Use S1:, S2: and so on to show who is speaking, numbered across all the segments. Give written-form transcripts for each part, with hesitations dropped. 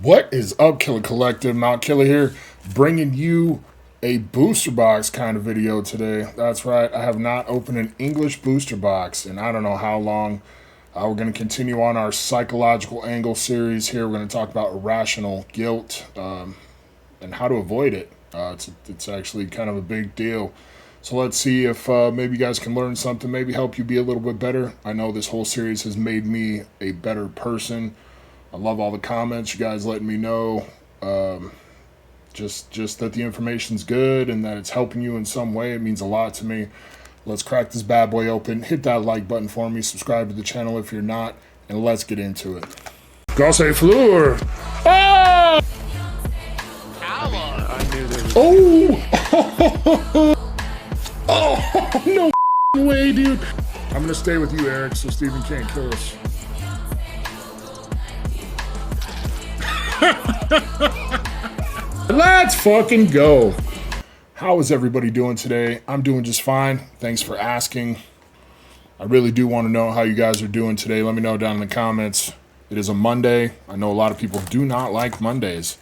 S1: What is up, Killer Collective? Mount Killer here, bringing you a booster box kind of video today. That's right, I have not opened an English booster box in I don't know how long. We're going to continue on our psychological angle series here. We're going to talk about irrational guilt and how to avoid it. It's actually kind of a big deal. So let's see if maybe you guys can learn something, maybe help you be a little bit better. I know this whole series has made me a better person. I love all the comments, you guys letting me know just that the information's good and that it's helping you in some way. It means a lot to me. Let's crack this bad boy open. Hit that like button for me. Subscribe to the channel if you're not, and let's get into it. Gosse Fleur. Ah!
S2: I knew there was.
S1: Oh! Oh, no way, dude. I'm gonna stay with you, Eric, so Stephen can't kill us. Let's fucking go. How is everybody doing today? I'm doing just fine. Thanks for asking. I really do want to know how you guys are doing today. Let me know down in the comments. It is a Monday. I know a lot of people do not like Mondays,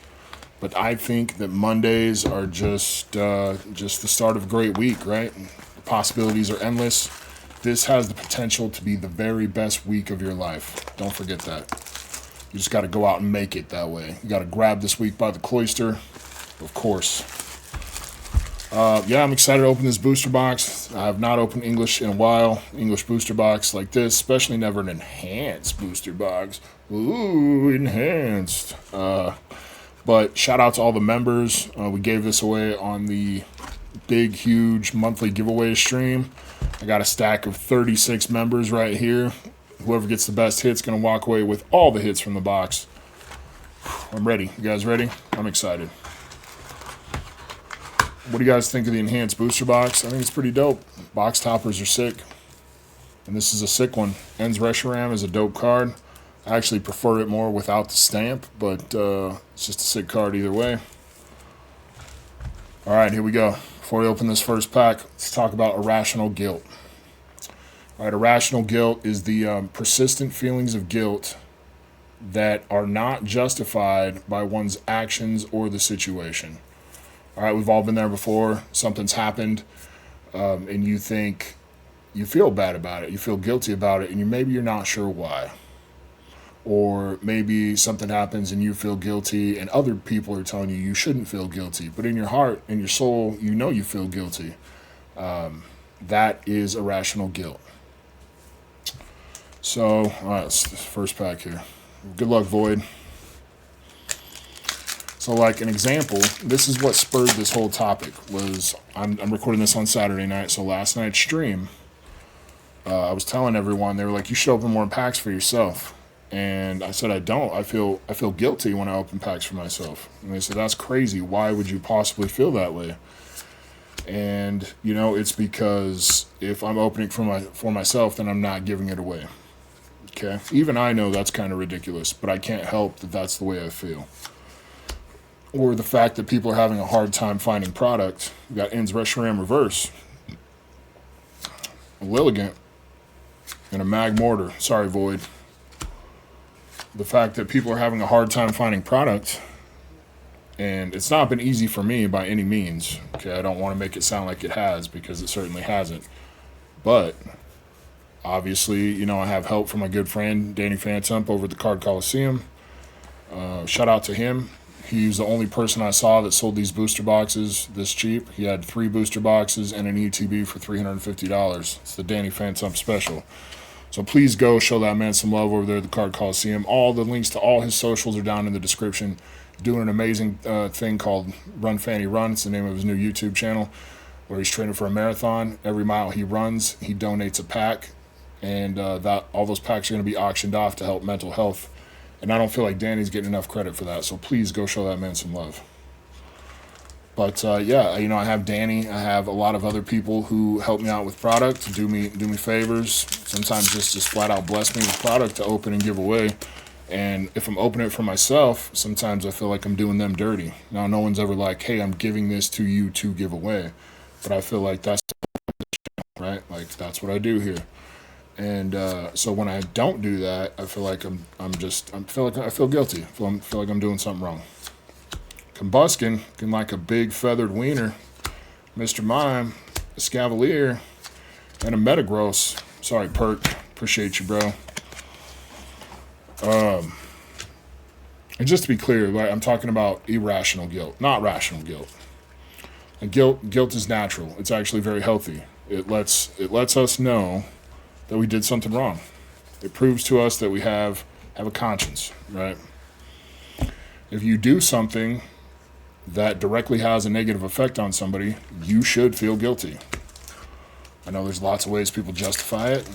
S1: but I think that Mondays are just the start of a great week, right? The possibilities are endless. This has the potential to be the very best week of your life. Don't forget that. You just got to go out and make it that way. You got to grab this week by the cloister, of course. Yeah, I'm excited to open this booster box. I have not opened English in a while. English booster box like this, especially never an enhanced booster box. Ooh, enhanced. But shout out to all the members. We gave this away on the big, huge monthly giveaway stream. I got a stack of 36 members right here. Whoever gets the best hit's going to walk away with all the hits from the box. I'm ready. You guys ready? I'm excited. What do you guys think of the enhanced booster box? I think it's pretty dope. Box toppers are sick. And this is a sick one. Irrational is a dope card. I actually prefer it more without the stamp, but it's just a sick card either way. All right, here we go. Before we open this first pack, let's talk about irrational guilt. All right, irrational guilt is the persistent feelings of guilt that are not justified by one's actions or the situation. All right, we've all been there before. Something's happened, and you think you feel bad about it. You feel guilty about it, and maybe you're not sure why. Or maybe something happens and you feel guilty, and other people are telling you you shouldn't feel guilty. But in your heart, in your soul, you know you feel guilty. That is irrational guilt. So, all right, let's first pack here. Good luck, Void. So, like an example, this is what spurred this whole topic. I'm recording this on Saturday night, so last night's stream, I was telling everyone, they were like, you should open more packs for yourself. And I said, I don't. I feel guilty when I open packs for myself. And they said, that's crazy. Why would you possibly feel that way? And, you know, it's because if I'm opening for myself, then I'm not giving it away. Okay? Even I know that's kind of ridiculous, but I can't help that that's the way I feel. Or the fact that people are having a hard time finding product. We got Irrational reverse, a Lilligant, and a Mag Mortar. Sorry, Void. The fact that people are having a hard time finding product, and it's not been easy for me by any means. Okay, I don't want to make it sound like it has, because it certainly hasn't. But obviously, you know, I have help from my good friend Danny Phantump over at the Card Coliseum. Shout out to him. He's the only person I saw that sold these booster boxes this cheap. He had 3 booster boxes and an ETB for $350. It's the Danny Phantump special. So please go show that man some love over there at the Card Coliseum. All the links to all his socials are down in the description. He's doing an amazing thing called Run Fanny Run. It's the name of his new YouTube channel, where he's training for a marathon. Every mile he runs, he donates a pack, and all those packs are going to be auctioned off to help mental health. And I don't feel like Danny's getting enough credit for that, so please go show that man some love. But yeah, you know, I have Danny. I have a lot of other people who help me out with product, do me favors. Sometimes just flat out bless me with product to open and give away. And if I'm opening it for myself, sometimes I feel like I'm doing them dirty. Now, no one's ever like, hey, I'm giving this to you to give away. But I feel like that's right. Like that's what I do here. And so when I don't do that, I feel like I feel guilty. I feel like I'm doing something wrong. Combuskin, looking like a big feathered wiener, Mr. Mime, a Scavalier, and a Metagross. Sorry, Perk. Appreciate you, bro. And just to be clear, I'm talking about irrational guilt, not rational guilt. And guilt is natural. It's actually very healthy. It lets us know that we did something wrong. It proves to us that we have a conscience, right? If you do something that directly has a negative effect on somebody, you should feel guilty. I know there's lots of ways people justify it.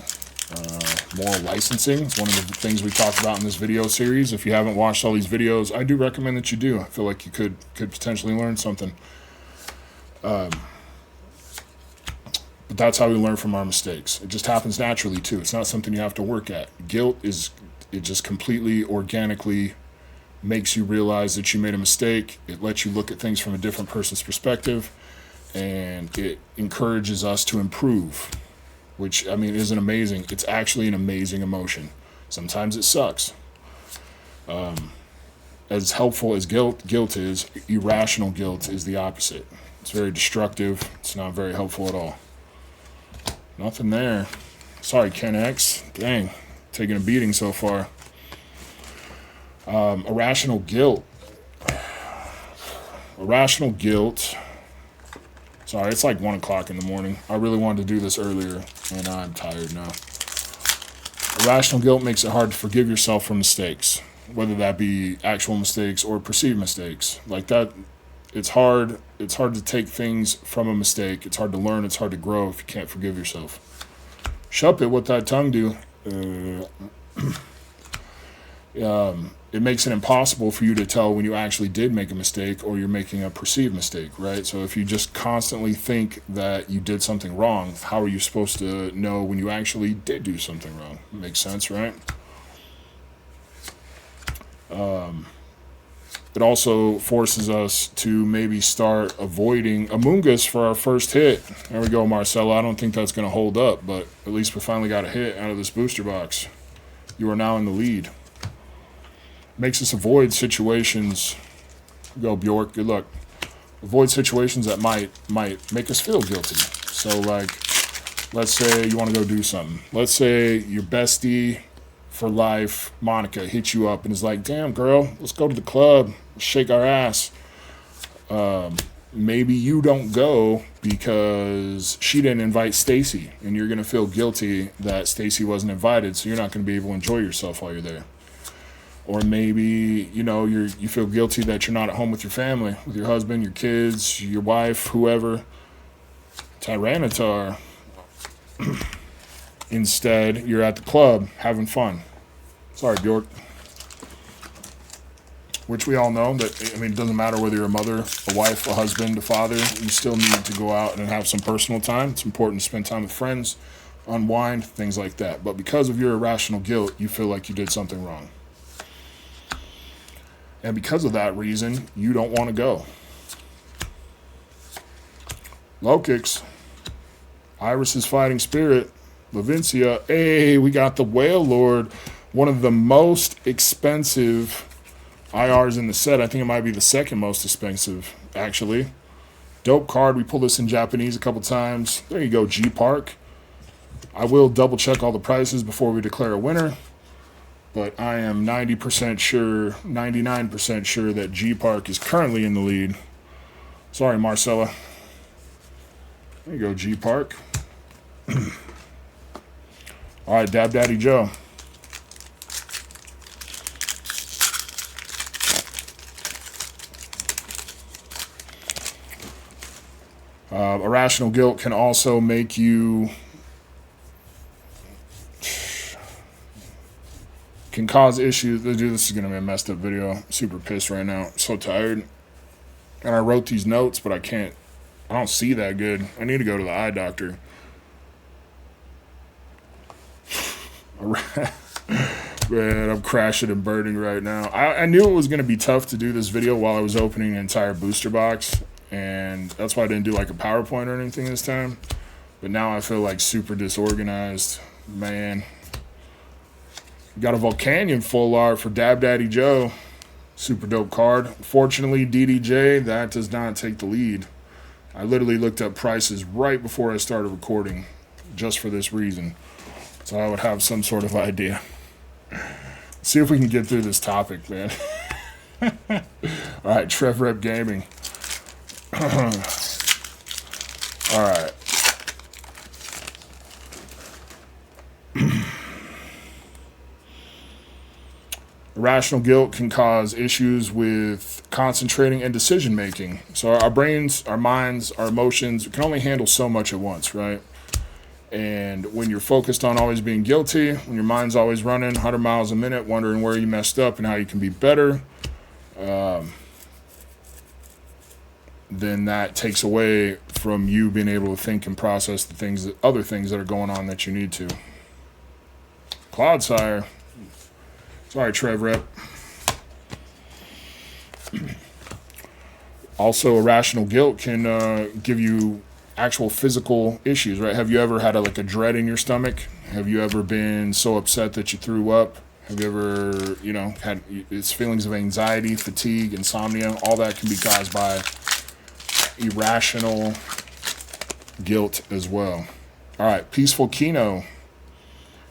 S1: Moral licensing is one of the things we talked about in this video series. If you haven't watched all these videos, I do recommend that you do. I feel like you could potentially learn something. But that's how we learn from our mistakes. It just happens naturally too. It's not something you have to work at. Guilt it just completely organically makes you realize that you made a mistake. It lets you look at things from a different person's perspective, and it encourages us to improve, which, I mean, isn't amazing. It's actually an amazing emotion. Sometimes it sucks. As helpful as guilt is, irrational guilt is the opposite. It's very destructive. It's not very helpful at all. Nothing there. Sorry, Ken X. Dang, taking a beating so far. Irrational guilt. Irrational guilt. Sorry, it's like 1 o'clock in the morning. I really wanted to do this earlier, and I'm tired now. Irrational guilt makes it hard to forgive yourself for mistakes, whether that be actual mistakes or perceived mistakes. Like that, it's hard to take things from a mistake. It's hard to learn. It's hard to grow if you can't forgive yourself. Shup it, what that tongue do? It makes it impossible for you to tell when you actually did make a mistake or you're making a perceived mistake, right? So if you just constantly think that you did something wrong, how are you supposed to know when you actually did do something wrong? Makes sense, right? It also forces us to maybe start avoiding Amoonguss for our first hit. There we go, Marcelo. I don't think that's going to hold up, but at least we finally got a hit out of this booster box. You are now in the lead. Makes us avoid situations. Go, Bjork. Good luck. Avoid situations that might make us feel guilty. So, like, let's say you want to go do something. Let's say your bestie for life, Monica, hits you up and is like, "Damn, girl, let's go to the club, shake our ass." Maybe you don't go because she didn't invite Stacy, and you're gonna feel guilty that Stacy wasn't invited, so you're not gonna be able to enjoy yourself while you're there. Or maybe, you feel guilty that you're not at home with your family, with your husband, your kids, your wife, whoever. Tyranitar. Instead, you're at the club having fun. Sorry, Bjork. Which we all know that, it doesn't matter whether you're a mother, a wife, a husband, a father, you still need to go out and have some personal time. It's important to spend time with friends, unwind, things like that. But because of your irrational guilt, you feel like you did something wrong. And because of that reason, you don't want to go. Low kicks. Iris's fighting spirit. Lavincia. Hey, we got the Whale Lord. One of the most expensive IRs in the set. I think it might be the second most expensive, actually. Dope card. We pulled this in Japanese a couple times. There you go, G Park. I will double check all the prices before we declare a winner. But I am 90% sure, 99% sure that G Park is currently in the lead. Sorry, Marcella. There you go, G Park. All right, Dab Daddy Joe. Irrational guilt can also make you... can cause issues. Dude, this is going to be a messed up video. I'm super pissed right now. I'm so tired. And I wrote these notes, but I don't see that good. I need to go to the eye doctor. Man, I'm crashing and burning right now. I knew it was going to be tough to do this video while I was opening an entire booster box. And that's why I didn't do like a PowerPoint or anything this time. But now I feel like super disorganized. Man. Got a Volcanion full art for Dab Daddy Joe. Super dope card. Fortunately, DDJ, that does not take the lead. I literally looked up prices right before I started recording, just for this reason. So I would have some sort of idea. See if we can get through this topic, man. Alright, Trev Rep Gaming. Alright. Irrational guilt can cause issues with concentrating and decision making. So our brains, our minds, our emotions can only handle so much at once, right? And when you're focused on always being guilty, when your mind's always running 100 miles a minute, wondering where you messed up and how you can be better, then that takes away from you being able to think and process the things, other things that are going on that you need to. Cloudsire. Sorry, Trev Rep. Also, irrational guilt can give you actual physical issues, right? Have you ever had a dread in your stomach? Have you ever been so upset that you threw up? Have you ever, had it's feelings of anxiety, fatigue, insomnia? All that can be caused by irrational guilt as well. All right, Peaceful Kino.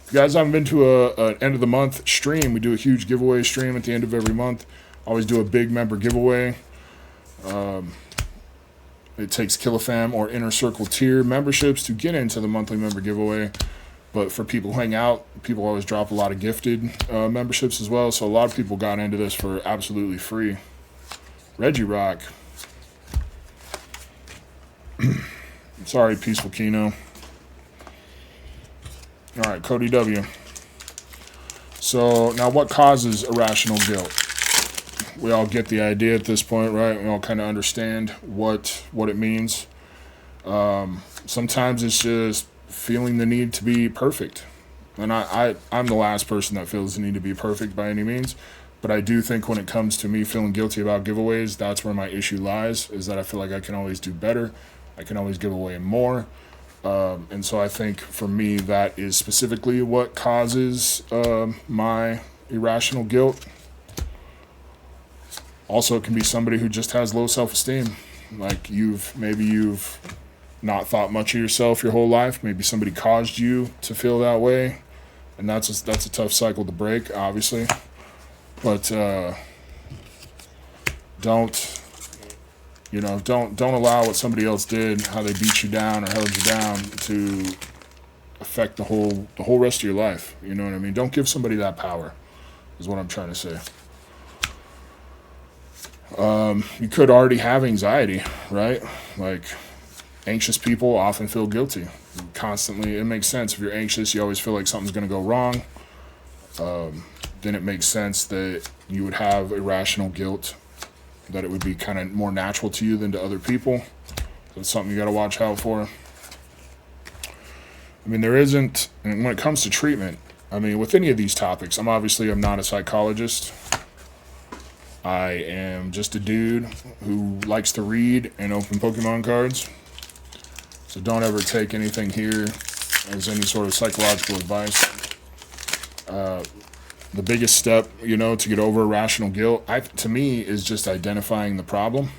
S1: If you guys haven't been to an end of the month stream, we do a huge giveaway stream at the end of every month. Always do a big member giveaway. It takes KillaFam or Inner Circle tier memberships to get into the monthly member giveaway. But for people who hang out, people always drop a lot of gifted memberships as well. So a lot of people got into this for absolutely free. Reggie Rock. Sorry, Peaceful Kino. All right, Cody W. So now what causes irrational guilt? We all get the idea at this point, right? We all kind of understand what it means. Sometimes it's just feeling the need to be perfect. And I'm the last person that feels the need to be perfect by any means. But I do think when it comes to me feeling guilty about giveaways, that's where my issue lies, is that I feel like I can always do better. I can always give away more. And so I think for me, that is specifically what causes my irrational guilt. Also, it can be somebody who just has low self-esteem. Like maybe you've not thought much of yourself your whole life. Maybe somebody caused you to feel that way. And that's a tough cycle to break, obviously. But don't allow what somebody else did, how they beat you down or held you down, to affect the whole rest of your life. You know what I mean? Don't give somebody that power, is what I'm trying to say. You could already have anxiety, right? Like, anxious people often feel guilty. Constantly, it makes sense. If you're anxious, you always feel like something's going to go wrong. Then it makes sense that you would have irrational guilt, that it would be kind of more natural to you than to other people. That's something you got to watch out for. I mean, and when it comes to treatment, I mean, with any of these topics, I'm not a psychologist. I am just a dude who likes to read and open Pokemon cards. So don't ever take anything here as any sort of psychological advice. The biggest step, to get over irrational guilt, to me, is just identifying the problem,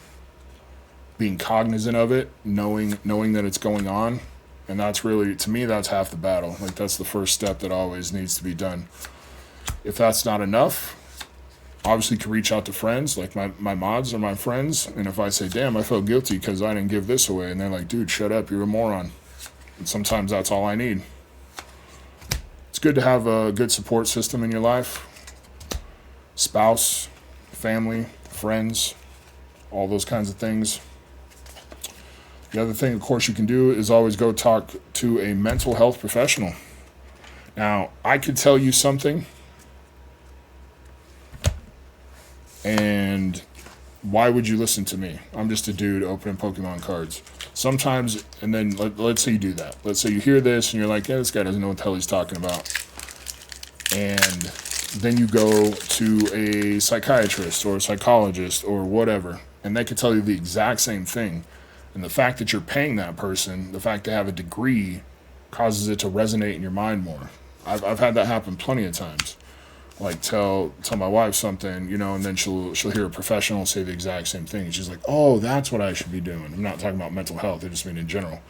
S1: being cognizant of it, knowing that it's going on. And that's really, to me, that's half the battle. Like, that's the first step that always needs to be done. If that's not enough, obviously can reach out to friends, like my mods are my friends. And if I say, damn, I felt guilty because I didn't give this away, and they're like, dude, shut up, you're a moron. And sometimes that's all I need. It's good to have a good support system in your life. Spouse, family, friends, all those kinds of things. The other thing, of course, you can do is always go talk to a mental health professional. Now, I could tell you something, and why would you listen to me? I'm just a dude opening Pokemon cards. Sometimes, and then let's say you do that. Let's say you hear this and you're like, yeah, this guy doesn't know what the hell he's talking about. And then you go to a psychiatrist or a psychologist or whatever, and they could tell you the exact same thing. And the fact that you're paying that person, the fact they have a degree, causes it to resonate in your mind more. I've had that happen plenty of times. Like tell my wife something, you know, and then she'll hear a professional say the exact same thing. And she's like, oh, that's what I should be doing. I'm not talking about mental health. I just mean in general.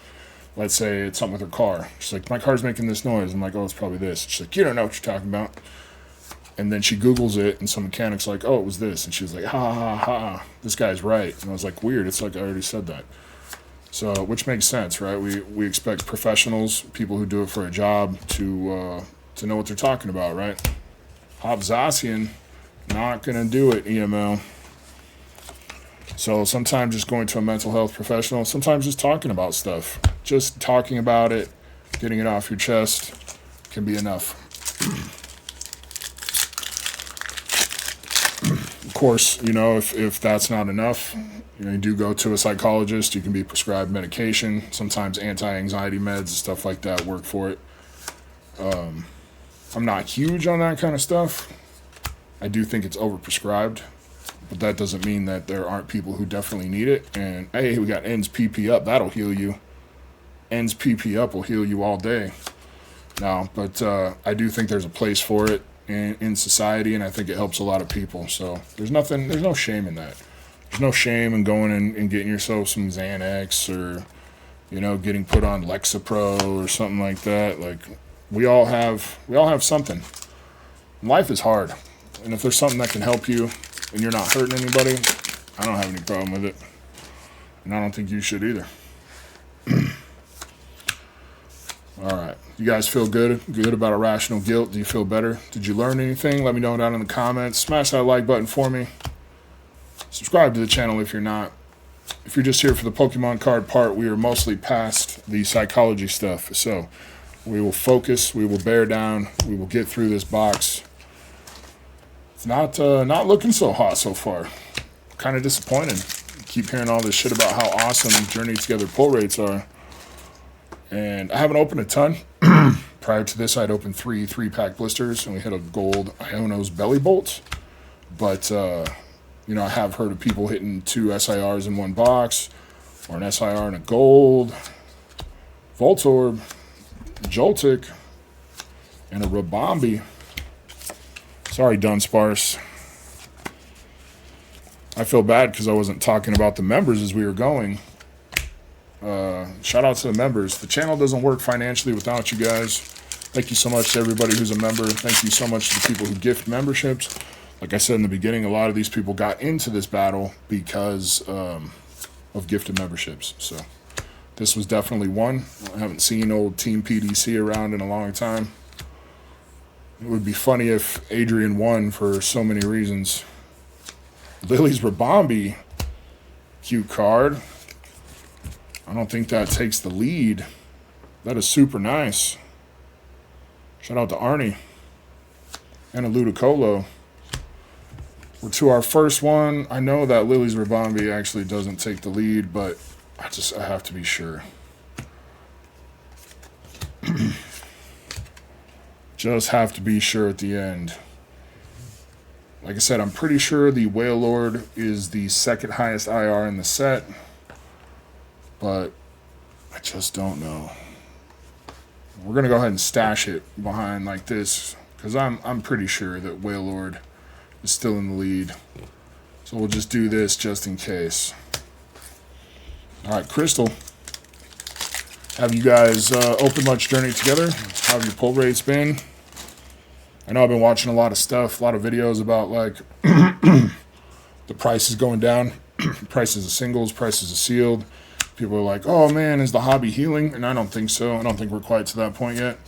S1: Let's say it's something with her car. She's like, my car's making this noise. I'm like, oh, it's probably this. She's like, you don't know what you're talking about. And then she Googles it, and some mechanic's like, oh, it was this. And she was like, ha, ha, ha, this guy's right. And I was like, weird. It's like I already said that. So, which makes sense, right? We expect professionals, people who do it for a job, to know what they're talking about, right? Hobzasian, not going to do it, EML. So sometimes just going to a mental health professional, sometimes just talking about stuff. Just talking about it, getting it off your chest can be enough. Of course, you know, if that's not enough, you know, you do go to a psychologist. You can be prescribed medication. Sometimes anti-anxiety meds, stuff like that, work for it. I'm not huge on that kind of stuff. I do think it's overprescribed, but that doesn't mean that there aren't people who definitely need it. And hey, we got ENDS PP up. That'll heal you. ENDS PP up will heal you all day. No, but I do think there's a place for it in society, and I think it helps a lot of people. So there's no shame in that. There's no shame in going and getting yourself some Xanax or, you know, getting put on Lexapro or something like that. Like we all have something. Life is hard, and if there's something that can help you and you're not hurting anybody, I don't have any problem with it, and I don't think you should either. All right. You guys feel good about irrational guilt? Do you feel better? Did you learn anything? Let me know down in the comments. Smash that like button for me. Subscribe to the channel if you're not. If you're just here for the Pokemon card part, we are mostly past the psychology stuff. So we will focus, we will bear down, we will get through this box. It's not looking so hot so far. Kind of disappointed. Keep hearing all this shit about how awesome Journey Together pull rates are. And I haven't opened a ton. Prior to this, I'd opened three pack blisters, and we hit a gold Iono's belly bolt. But, you know, I have heard of people hitting 2 SIRs in one box, or an SIR and a gold, Voltorb, Joltik, and a Rabombi. Sorry, Dunsparce. I feel bad because I wasn't talking about the members as we were going. Shout out to the members. The channel doesn't work financially without you guys. Thank you so much to everybody who's a member. Thank you so much to the people who gift memberships. Like I said in the beginning, a lot of these people got into this battle because of gifted memberships. So this was definitely one. I haven't seen old Team PDC around in a long time. It would be funny if Adrian won for so many reasons. Lily's Rabombi, cute card. I don't think that takes the lead. That is super nice. Shout out to Arnie and a Ludicolo. We're to our first one. I know that Lily's Rabombi actually doesn't take the lead, but I have to be sure. Just have to be sure at the end. Like I said, I'm pretty sure the Wailord is the second highest IR in the set, but I just don't know. We're gonna go ahead and stash it behind like this because I'm pretty sure that Wailord is still in the lead. So we'll just do this just in case. All right, Crystal. Have you guys opened much Journey Together? How have your pull rates been? I know I've been watching a lot of stuff, a lot of videos about like the prices going down, prices of singles, prices of sealed. People are like, oh man, is the hobby healing? And I don't think so. I don't think we're quite to that point yet.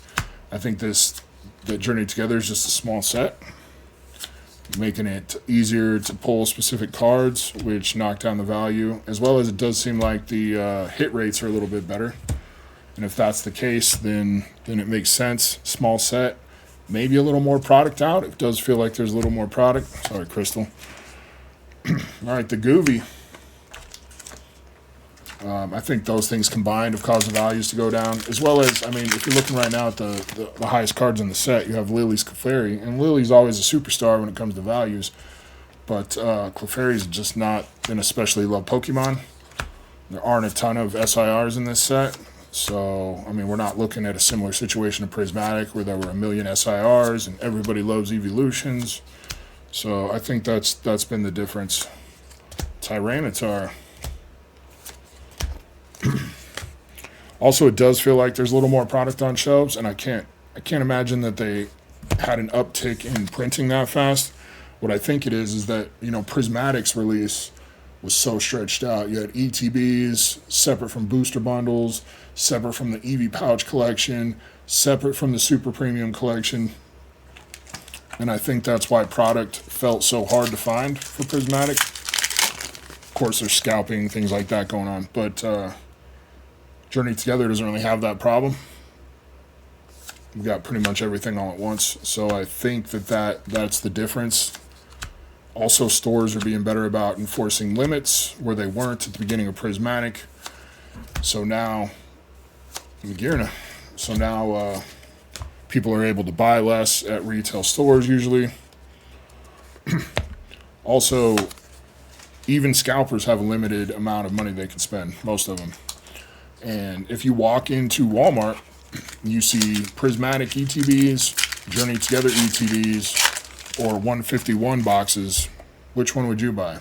S1: I think the Journey Together is just a small set, making it easier to pull specific cards, which knock down the value, as well as it does seem like the hit rates are a little bit better. And if that's the case, then it makes sense. Small set, maybe a little more product out. It does feel like there's a little more product. Sorry, Crystal. All right, the Goovy. I think those things combined have caused the values to go down, as well as, I mean, if you're looking right now at the highest cards in the set, you have Lily's Clefairy, and Lily's always a superstar when it comes to values, but Clefairy's just not an especially loved Pokemon. There aren't a ton of SIRs in this set, So, I mean, we're not looking at a similar situation to Prismatic where there were a million SIRs and everybody loves evolutions. So I think that's been the difference. Tyranitar. Also, it does feel like there's a little more product on shelves, and I can't imagine that they had an uptick in printing that fast. What I think it is that, you know, Prismatic's release was so stretched out. You had ETBs separate from booster bundles, separate from the EV pouch collection, separate from the super premium collection. And I think that's why product felt so hard to find for Prismatic. Of course, there's scalping, things like that going on, but Journey Together doesn't really have that problem. We've got pretty much everything all at once. So I think that's the difference. Also, stores are being better about enforcing limits where they weren't at the beginning of Prismatic. So now, people are able to buy less at retail stores usually. Also, even scalpers have a limited amount of money they can spend, most of them. And if you walk into Walmart, you see Prismatic ETBs, Journey Together ETBs, or 151 boxes. Which one would you buy?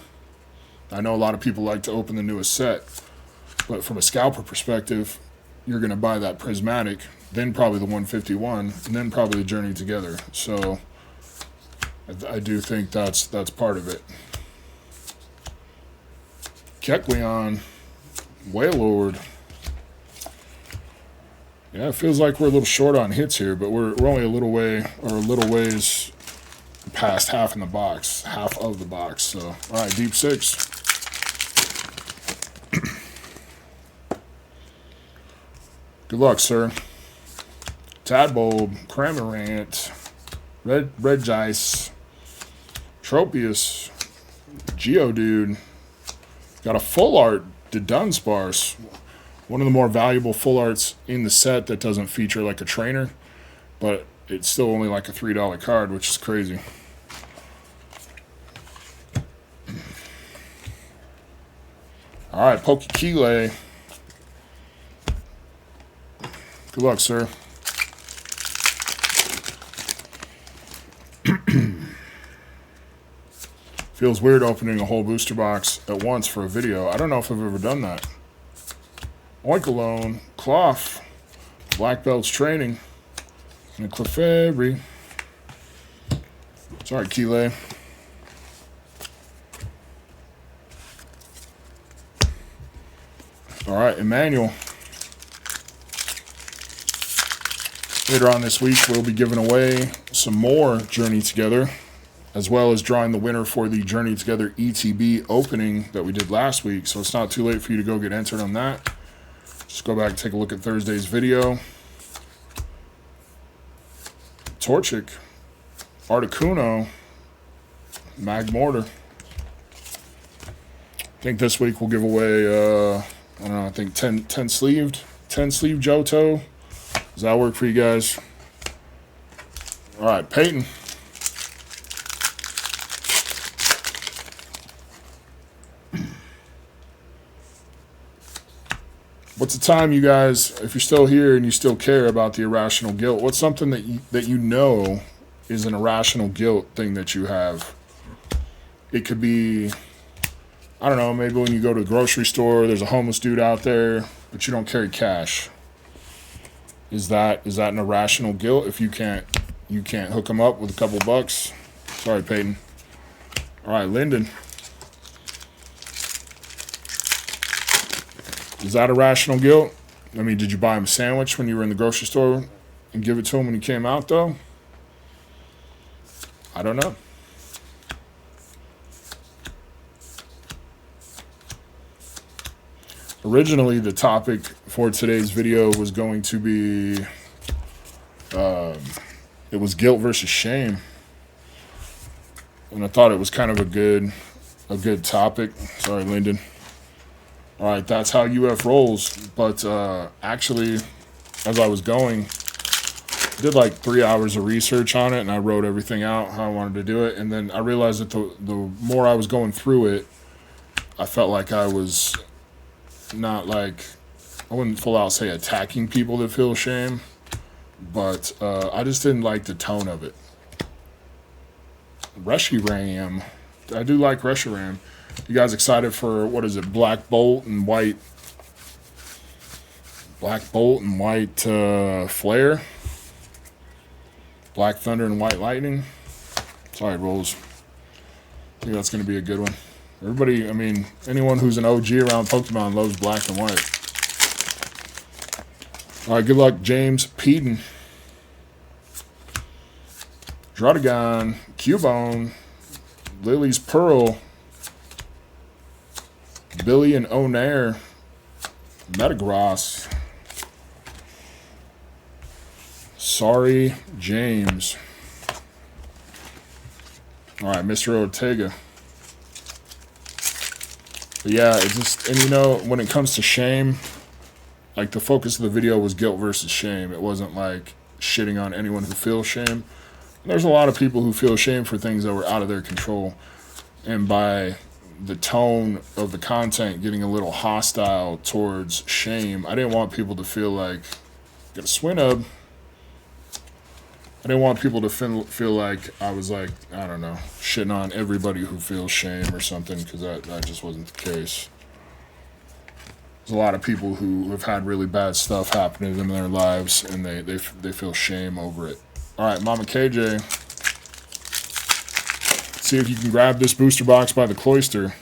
S1: I know a lot of people like to open the newest set, but from a scalper perspective, you're going to buy that Prismatic, then probably the 151, and then probably the Journey Together. So I do think that's part of it. Kecleon, Wailord. Yeah, it feels like we're a little short on hits here, but we're only a little ways past half of the box. So, all right, Deep Six. Good luck, sir. Tadbulb, Cramorant, Regice, Tropius, Geodude. Got a full art to Dunsparce. One of the more valuable full arts in the set that doesn't feature like a trainer, but it's still only like a $3 card, which is crazy. All right, Pokekile. Good luck, sir. Feels weird opening a whole booster box at once for a video. I don't know if I've ever done that. Oinkologne, Cloth, Black Belt's Training, and a Clefairy. Sorry, Kile. All right, Emmanuel. Later on this week, we'll be giving away some more Journey Together, as well as drawing the winner for the Journey Together ETB opening that we did last week. So it's not too late for you to go get entered on that. Just go back and take a look at Thursday's video. Torchic, Articuno, Magmortar. I think this week we'll give away, I don't know, I think 10 sleeved Johto. Does that work for you guys? All right, Peyton. What's the time, you guys, if you're still here and you still care about the irrational guilt, what's something that you know is an irrational guilt thing that you have? It could be, I don't know, maybe when you go to the grocery store, there's a homeless dude out there, but you don't carry cash. Is that an irrational guilt if you can't hook him up with a couple bucks? Sorry, Peyton. All right, Lyndon. Is that irrational guilt? I mean, did you buy him a sandwich when you were in the grocery store and give it to him when he came out, though? I don't know. Originally, the topic for today's video was going to be, it was guilt versus shame. And I thought it was kind of a good topic. Sorry, Lyndon. All right, that's how UF rolls. But actually, as I was going, I did like 3 hours of research on it, and I wrote everything out, how I wanted to do it. And then I realized that the more I was going through it, I felt like I was not like I wouldn't full out say attacking people that feel shame, but I just didn't like the tone of it. Reshiram. I do like Reshiram. You guys excited for, what is it, Black Bolt and White Flare? Black Thunder and White Lightning? Sorry, Rolls. I think that's going to be a good one. Everybody, I mean, anyone who's an OG around Pokemon loves black and white. All right, good luck, James Peden. Druddigon, Cubone, Lily's Pearl, Billy and Onair, Metagross. Sorry, James. All right, Mr. Ortega. But yeah, it just, and you know, when it comes to shame, like the focus of the video was guilt versus shame. It wasn't like shitting on anyone who feels shame. There's a lot of people who feel shame for things that were out of their control. And by the tone of the content getting a little hostile towards shame, I didn't want people to feel like, get a Swinub. I didn't want people to feel like I was like, I don't know, shitting on everybody who feels shame or something, because that just wasn't the case. There's a lot of people who have had really bad stuff happen to them in their lives, and they feel shame over it. All right, Mama KJ. Let's see if you can grab this booster box by the cloister.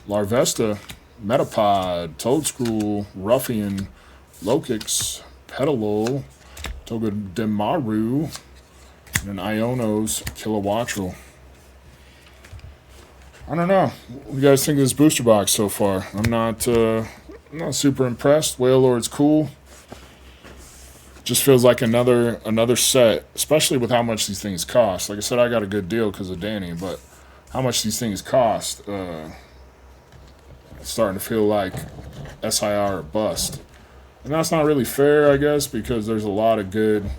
S1: Larvesta, Metapod, Toadstool, Ruffian, Lokix, Petalol, Togedemaru, and an Iono's Kilowattrel. I don't know. What do you guys think of this booster box so far? I'm not super impressed. Wailord's cool. Just feels like another set, especially with how much these things cost. Like I said, I got a good deal because of Danny, but how much these things cost, it's starting to feel like SIR or bust. And that's not really fair, I guess, because there's a lot of good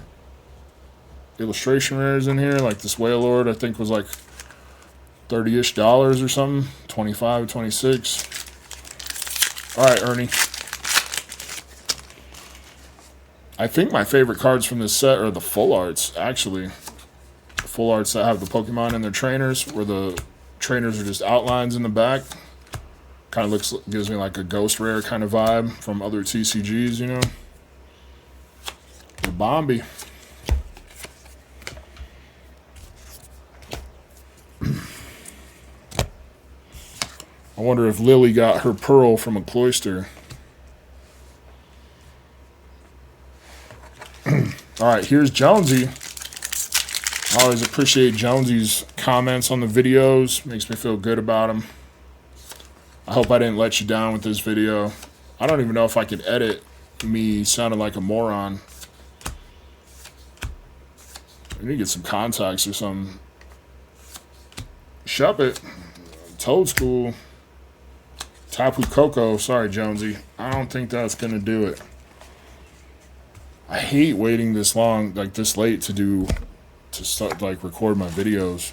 S1: illustration rares in here. Like this Wailord, I think was like $30-ish or something. 25, 26. All right, Ernie. I think my favorite cards from this set are the full arts, actually. The full arts that have the Pokemon and their trainers, where the trainers are just outlines in the back. Kind of gives me like a ghost rare kind of vibe from other TCGs, you know. The Bombi. I wonder if Lily got her pearl from a cloister. All right, here's Jonesy. I always appreciate Jonesy's comments on the videos. Makes me feel good about him. I hope I didn't let you down with this video. I don't even know if I could edit me sounding like a moron. I need to get some contacts or something. Shop it. Toadstool. Tapu Koko. Sorry, Jonesy. I don't think that's going to do it. I hate waiting this long, like this late to start, like, record my videos.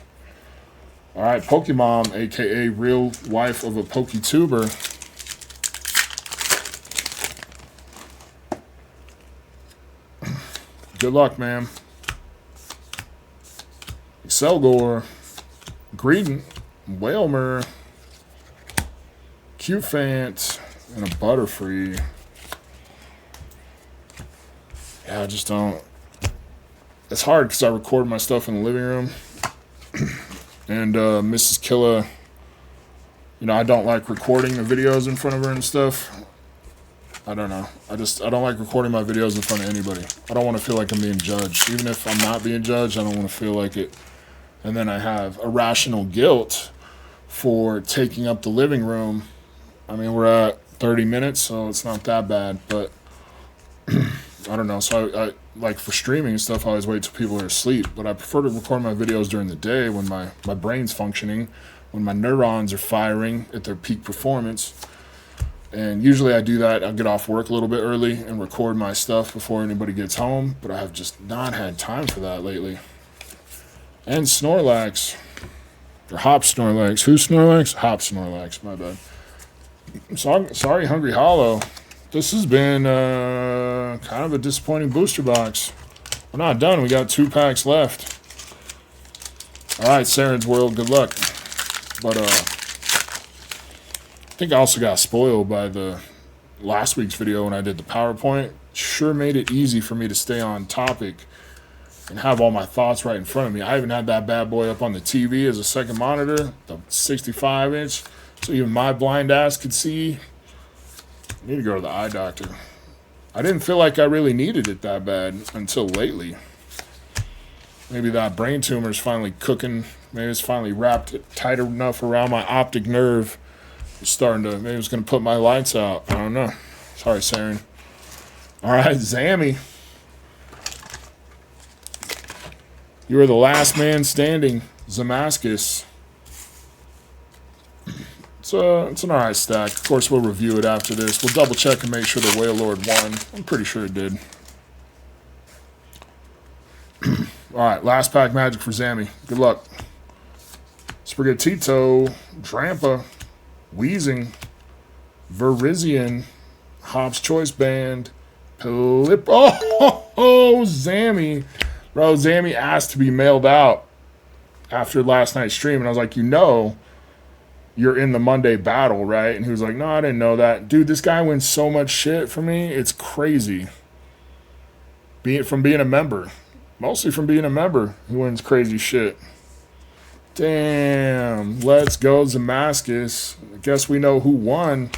S1: All right, Pokemon, a.k.a. real wife of a Poketuber. Good luck, ma'am. Excelgor, Greedent, Wailmer, Cufant, and a Butterfree. Yeah, I just don't. It's hard because I record my stuff in the living room. And Mrs. Killa, you know, I don't like recording the videos in front of her and stuff. I don't know. I don't like recording my videos in front of anybody. I don't want to feel like I'm being judged. Even if I'm not being judged, I don't want to feel like it. And then I have irrational guilt for taking up the living room. I mean, we're at 30 minutes, so it's not that bad. But I don't know. So I like for streaming and stuff, I always wait till people are asleep. But I prefer to record my videos during the day when my brain's functioning, when my neurons are firing at their peak performance. And usually I do that. I'll get off work a little bit early and record my stuff before anybody gets home. But I have just not had time for that lately. And Snorlax. Or Hop Snorlax. Who's Snorlax? Hop Snorlax. My bad. Sorry, Hungry Hollow. This has been kind of a disappointing booster box. We're not done. We got 2 packs left. All right, Saren's World, good luck. But I think I also got spoiled by the last week's video when I did the PowerPoint. Sure made it easy for me to stay on topic and have all my thoughts right in front of me. I even had that bad boy up on the TV as a second monitor, the 65-inch, so even my blind ass could see. I need to go to the eye doctor. I didn't feel like I really needed it that bad until lately. Maybe that brain tumor is finally cooking. Maybe it's finally wrapped tight enough around my optic nerve. It's starting to, maybe it's going to put my lights out. I don't know. Sorry, Saren. All right, Zammy. You are the last man standing, Zamascus. It's an alright stack. Of course, we'll review it after this. We'll double check and make sure the Whale Lord won. I'm pretty sure it did. Alright, last pack magic for Zammy. Good luck. Sprigatito, Drampa, Wheezing, Verizian, Hobbs Choice Band, Pilip. Oh, Zammy. Bro, Zammy asked to be mailed out after last night's stream, and I was like, you know, you're in the Monday battle, right? And he was like, no, I didn't know that. Dude, this guy wins so much shit for me. It's crazy. From being a member. Mostly from being a member. He wins crazy shit. Damn. Let's go, Zamascus. I guess we know who won.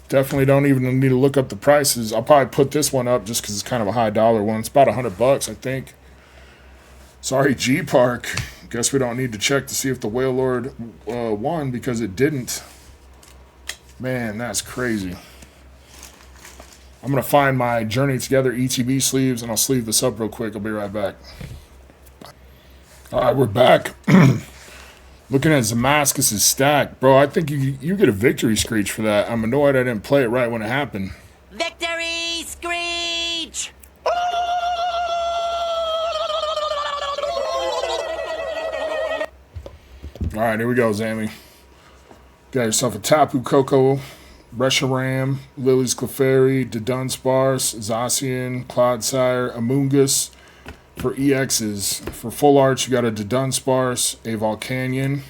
S1: Definitely don't even need to look up the prices. I'll probably put this one up just because it's kind of a high dollar one. It's about $100, I think. Sorry, G Park. Guess we don't need to check to see if the Whale Lord won because it didn't. Man, that's crazy. I'm going to find my Journey Together ETB sleeves and I'll sleeve this up real quick. I'll be right back. All right, we're back. Looking at Zamascus' stack. Bro, I think you get a victory screech for that. I'm annoyed I didn't play it right when it happened.
S2: Victory screech!
S1: All right, here we go, Zammy. Got yourself a Tapu Koko, Reshiram, Lily's Clefairy, Dunsparce, Zacian, Clodsire, Amoonguss. For EXs, for full arts, you got a Dunsparce, a Volcanion.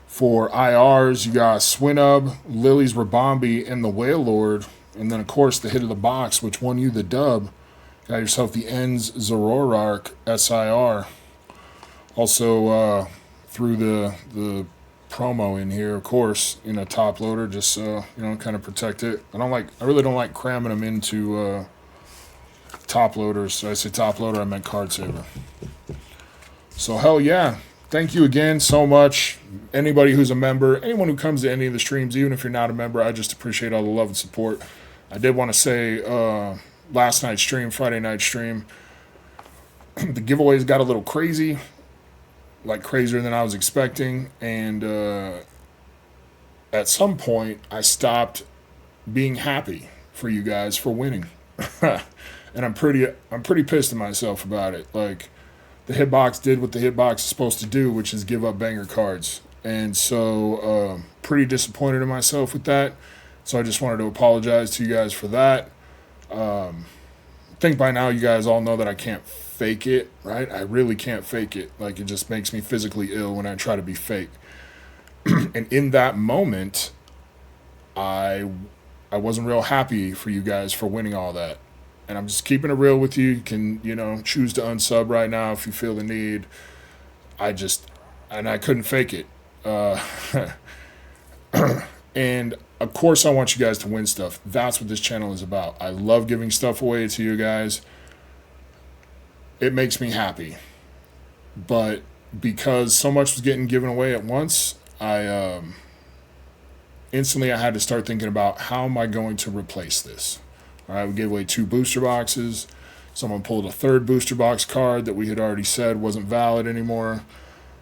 S1: For IRs, you got Swinub, Lily's Rabombi, and the Whale Lord. And then, of course, the hit of the box, which won you the dub. Got yourself the Ends Zoroark SIR. Also, through the promo in here, of course, in a top loader, just so, kind of protect it. I really don't like cramming them into top loaders. So I say top loader, I meant card saver. So hell yeah. Thank you again so much. Anybody who's a member, anyone who comes to any of the streams, even if you're not a member, I just appreciate all the love and support. I did want to say last night's stream, Friday night stream, the giveaways got a little crazy, like crazier than I was expecting, and at some point I stopped being happy for you guys for winning. And I'm pretty pissed at myself about it. Like, the hitbox did what the hitbox is supposed to do, which is give up banger cards. And so, pretty disappointed in myself with that. So I just wanted to apologize to you guys for that. I think by now you guys all know that I can't fake it, right? I really can't fake it. Like, it just makes me physically ill when I try to be fake. And in that moment, I wasn't real happy for you guys for winning all that. And I'm just keeping it real with you. You can, choose to unsub right now if you feel the need. I couldn't fake it. And, of course, I want you guys to win stuff. That's what this channel is about. I love giving stuff away to you guys. It makes me happy. But because so much was getting given away at once, instantly I had to start thinking about how am I going to replace this. All right, we gave away 2 booster boxes. Someone pulled a 3rd booster box card that we had already said wasn't valid anymore.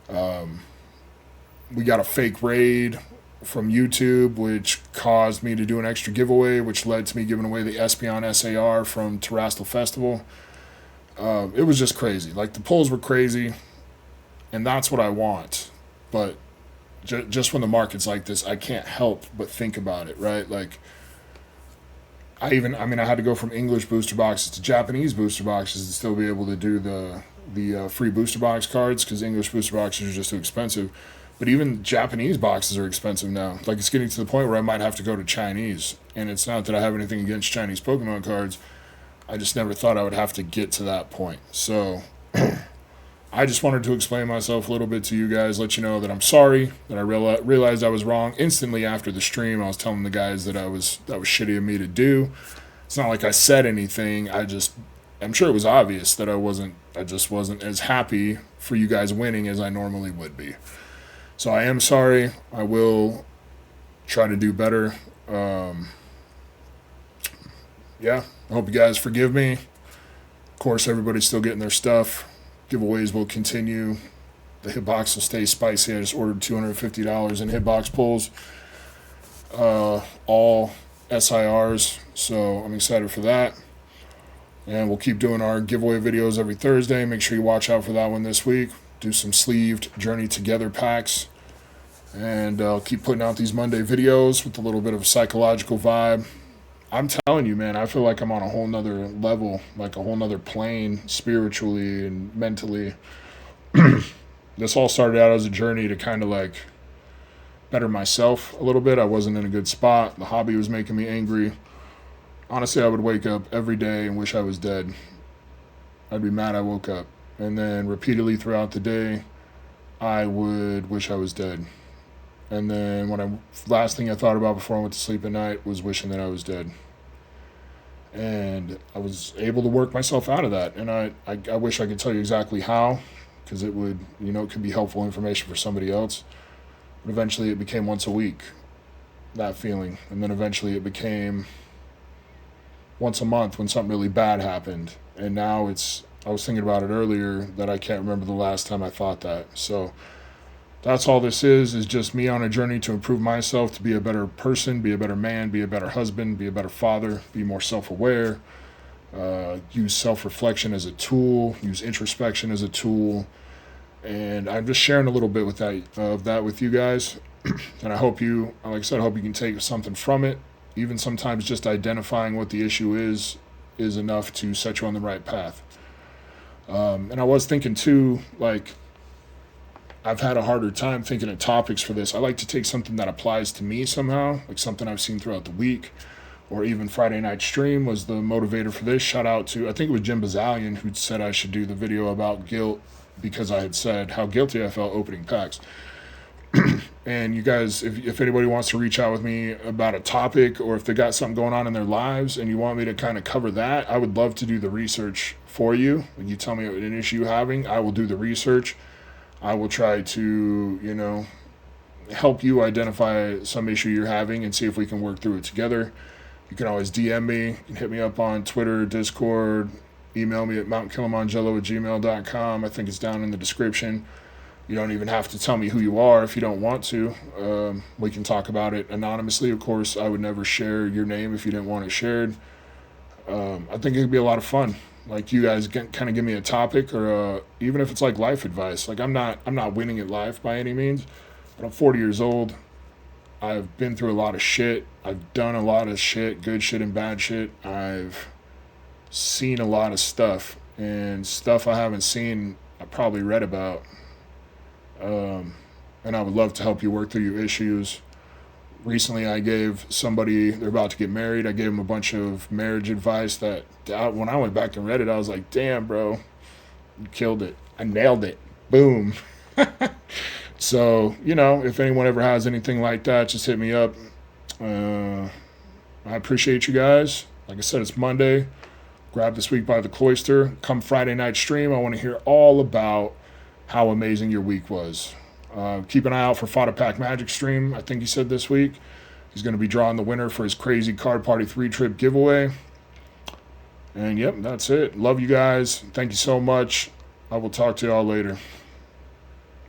S1: We got a fake raid from YouTube, which caused me to do an extra giveaway, which led to me giving away the Espeon SAR from Terrestrial Festival. It was just crazy. Like, the pulls were crazy, and that's what I want. But just when the market's like this, I can't help but think about it, right? Like, I had to go from English booster boxes to Japanese booster boxes to still be able to do the free booster box cards, because English booster boxes are just too expensive. But even Japanese boxes are expensive now. Like, it's getting to the point where I might have to go to Chinese. And it's not that I have anything against Chinese Pokemon cards. I just never thought I would have to get to that point. So I just wanted to explain myself a little bit to you guys, let you know that I'm sorry, that I realized I was wrong. Instantly after the stream, I was telling the guys that was shitty of me to do. It's not like I said anything. I'm sure it was obvious that I just wasn't as happy for you guys winning as I normally would be. So I am sorry. I will try to do better. Yeah, I hope you guys forgive me. Of course, everybody's still getting their stuff. Giveaways will continue. The hitbox will stay spicy. I just ordered $250 in hitbox pulls. All SIRs. So I'm excited for that. And we'll keep doing our giveaway videos every Thursday. Make sure you watch out for that one this week. Do some sleeved Journey Together packs. And I'll keep putting out these Monday videos with a little bit of a psychological vibe. I'm telling you, man, I feel like I'm on a whole nother level, like a whole nother plane, spiritually and mentally. This all started out as a journey to kind of like better myself a little bit. I wasn't in a good spot. The hobby was making me angry. Honestly, I would wake up every day and wish I was dead. I'd be mad I woke up. And then repeatedly throughout the day, I would wish I was dead. And then last thing I thought about before I went to sleep at night was wishing that I was dead. And I was able to work myself out of that. And I wish I could tell you exactly how, because it would, it could be helpful information for somebody else. But eventually it became once a week, that feeling. And then eventually it became once a month when something really bad happened. And now I was thinking about it earlier that I can't remember the last time I thought that. So that's all this is just me on a journey to improve myself, to be a better person, be a better man, be a better husband, be a better father, be more self-aware, use self-reflection as a tool, use introspection as a tool. And I'm just sharing a little bit of that with you guys. And I hope you, like I said, I hope you can take something from it. Even sometimes just identifying what the issue is enough to set you on the right path. And I was thinking too, like, I've had a harder time thinking of topics for this. I like to take something that applies to me somehow, like something I've seen throughout the week, or even Friday night stream was the motivator for this. Shout out to, I think it was Jim Bazalian who said I should do the video about guilt, because I had said how guilty I felt opening packs. And you guys, if anybody wants to reach out with me about a topic, or if they got something going on in their lives and you want me to kind of cover that, I would love to do the research for you. When you tell me an issue you're having, I will do the research. I will try to, help you identify some issue you're having and see if we can work through it together. You can always DM me. You can hit me up on Twitter, Discord, email me at mountkilimanjaro@gmail.com. I think it's down in the description. You don't even have to tell me who you are if you don't want to. We can talk about it anonymously. Of course, I would never share your name if you didn't want it shared. I think it could be a lot of fun. Like, you guys kind of give me a topic, or even if it's like life advice. Like, I'm not winning at life by any means, but I'm 40 years old. I've been through a lot of shit. I've done a lot of shit, good shit and bad shit. I've seen a lot of stuff, and stuff I haven't seen, I probably read about. And I would love to help you work through your issues. Recently, I gave somebody, they're about to get married, I gave them a bunch of marriage advice that when I went back and read it, I was like, damn, bro, you killed it. I nailed it. Boom. So, if anyone ever has anything like that, just hit me up. I appreciate you guys. Like I said, it's Monday. Grab This Week by the Cloister. Come Friday night stream, I want to hear all about how amazing your week was. Keep an eye out for Fodder Pack Magic stream. I think he said this week he's going to be drawing the winner for his crazy Card Party 3-trip giveaway. And yep, that's it. Love you guys. Thank you so much. I will talk to y'all later.